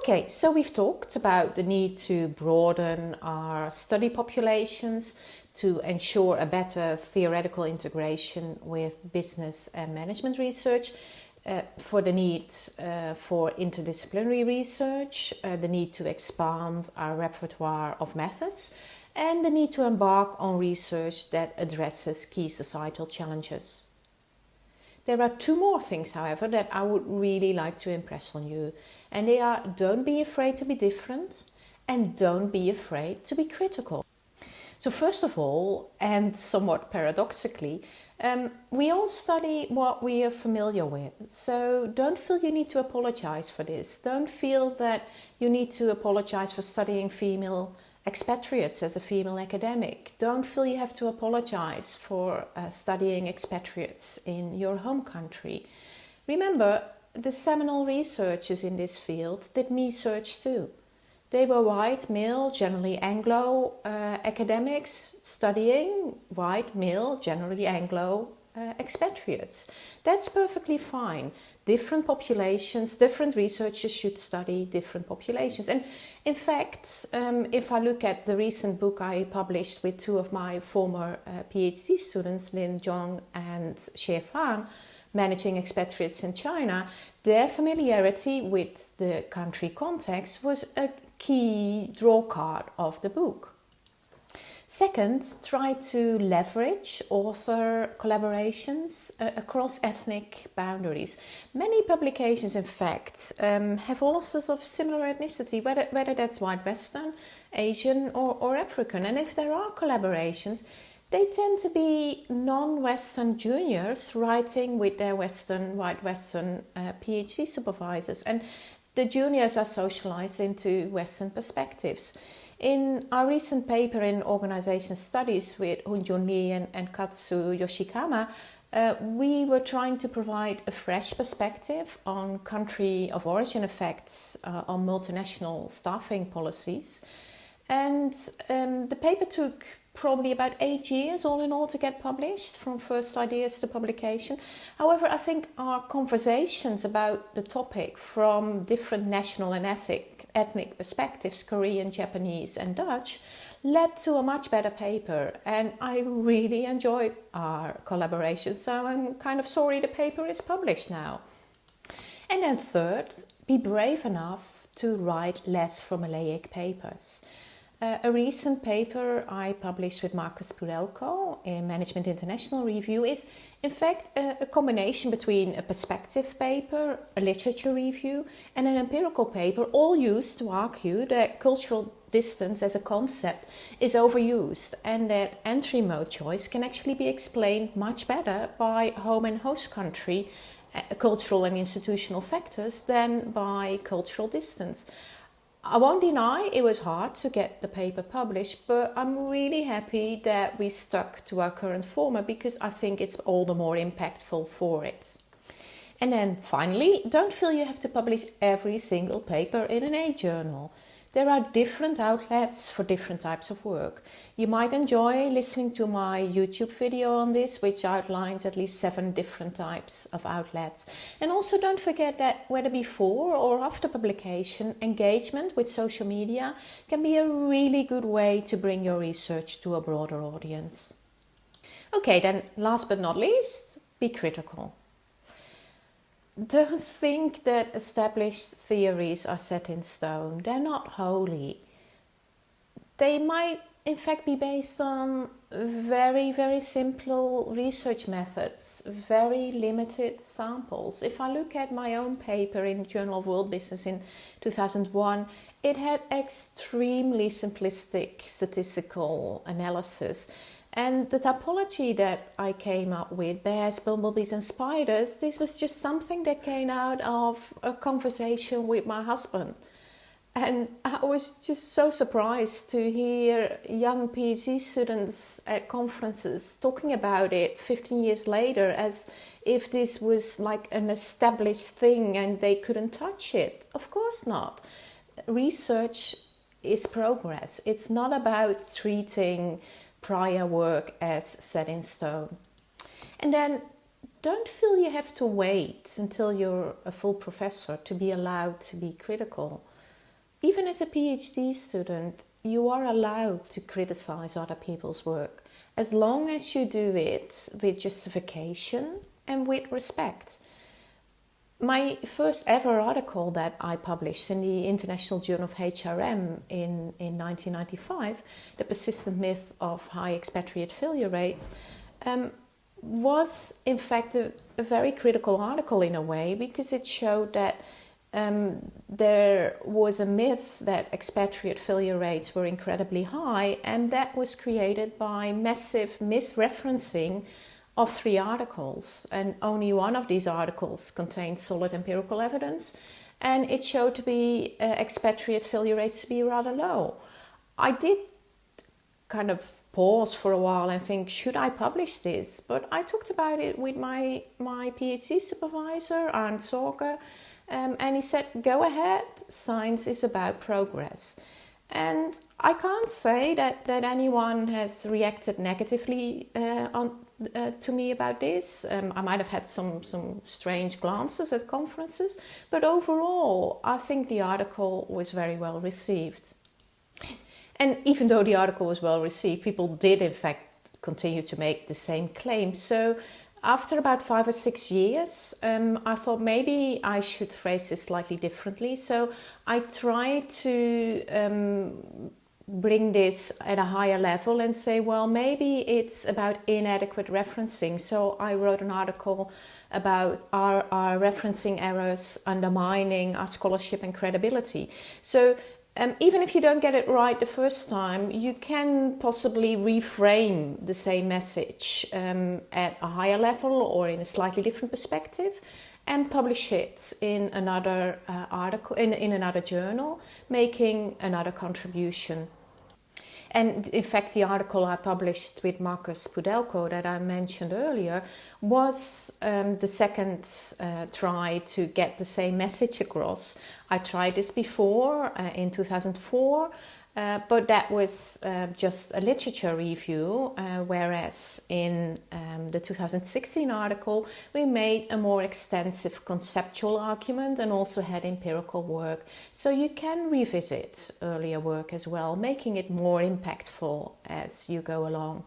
Okay, so we've talked about the need to broaden our study populations to ensure a better theoretical integration with business and management research, for the need for interdisciplinary research, the need to expand our repertoire of methods, and the need to embark on research that addresses key societal challenges. There are two more things, however, that I would really like to impress on you, and they are: don't be afraid to be different and don't be afraid to be critical. So first of all, and somewhat paradoxically, we all study what we are familiar with. So don't feel you need to apologize for this. Don't feel that you need to apologize for studying female expatriates as a female academic. Don't feel you have to apologize for studying expatriates in your home country. Remember, the seminal researchers in this field did me search too. They were white, male, generally Anglo academics studying white, male, generally Anglo expatriates. That's perfectly fine. Different populations, different researchers should study different populations. And in fact, if I look at the recent book I published with two of my former PhD students, Lin Zhong and Xie Fan, Managing Expatriates in China, their familiarity with the country context was a key drawcard of the book. Second, try to leverage author collaborations across ethnic boundaries. Many publications, in fact, have authors of similar ethnicity, whether that's white Western, Asian or African. And if there are collaborations, they tend to be non-Western juniors writing with their white Western PhD supervisors. And the juniors are socialized into Western perspectives. In our recent paper in Organization Studies with Hunjun Lee and Katsu Yoshikama, we were trying to provide a fresh perspective on country of origin effects on multinational staffing policies. And the paper took probably about 8 years all in all to get published, from first ideas to publication. However, I think our conversations about the topic from different national and ethnic perspectives, Korean, Japanese and Dutch, led to a much better paper, and I really enjoyed our collaboration, so I'm kind of sorry the paper is published now. And then third, be brave enough to write less formulaic papers. A recent paper I published with Marcus Purelko in Management International Review is in fact a combination between a perspective paper, a literature review and an empirical paper, all used to argue that cultural distance as a concept is overused and that entry mode choice can actually be explained much better by home and host country cultural and institutional factors than by cultural distance. I won't deny it was hard to get the paper published, but I'm really happy that we stuck to our current format because I think it's all the more impactful for it. And then finally, don't feel you have to publish every single paper in an A journal. There are different outlets for different types of work. You might enjoy listening to my YouTube video on this, which outlines at least 7 different types of outlets. And also don't forget that whether before or after publication, engagement with social media can be a really good way to bring your research to a broader audience. Okay, then last but not least, be critical. Don't think that established theories are set in stone. They're not holy. They might, in fact, be based on very, very simple research methods, very limited samples. If I look at my own paper in Journal of World Business in 2001, it had extremely simplistic statistical analysis. And the typology that I came up with, bears, bumblebees and spiders, this was just something that came out of a conversation with my husband. And I was just so surprised to hear young PhD students at conferences talking about it 15 years later as if this was like an established thing and they couldn't touch it. Of course not. Research is progress. It's not about treating prior work as set in stone. And then don't feel you have to wait until you're a full professor to be allowed to be critical. even as a PhD student, you are allowed to criticize other people's work as long as you do it with justification and with respect. My first ever article that I published in the International Journal of HRM in 1995, The Persistent Myth of High Expatriate Failure Rates, was in fact a very critical article in a way, because it showed that there was a myth that expatriate failure rates were incredibly high, and that was created by massive misreferencing of 3 articles, and only one of these articles contained solid empirical evidence, and it showed to be expatriate failure rates to be rather low. I did kind of pause for a while and think, should I publish this? But I talked about it with my PhD supervisor, Arndt Sorge, and he said, go ahead, science is about progress. And I can't say that anyone has reacted negatively to me about this. I might have had some strange glances at conferences, but overall, I think the article was very well received. And even though the article was well received, people did in fact continue to make the same claim. So after about 5 or 6 years, I thought maybe I should phrase this slightly differently. So I tried to bring this at a higher level and say, well, maybe it's about inadequate referencing. So I wrote an article about our referencing errors undermining our scholarship and credibility. So even if you don't get it right the first time, you can possibly reframe the same message at a higher level or in a slightly different perspective, and publish it in another article, in another journal, making another contribution. And in fact, the article I published with Marcus Pudelko that I mentioned earlier was the second try to get the same message across. I tried this before in 2004, but that was just a literature review, whereas in the 2016 article we made a more extensive conceptual argument and also had empirical work. So you can revisit earlier work as well, making it more impactful as you go along.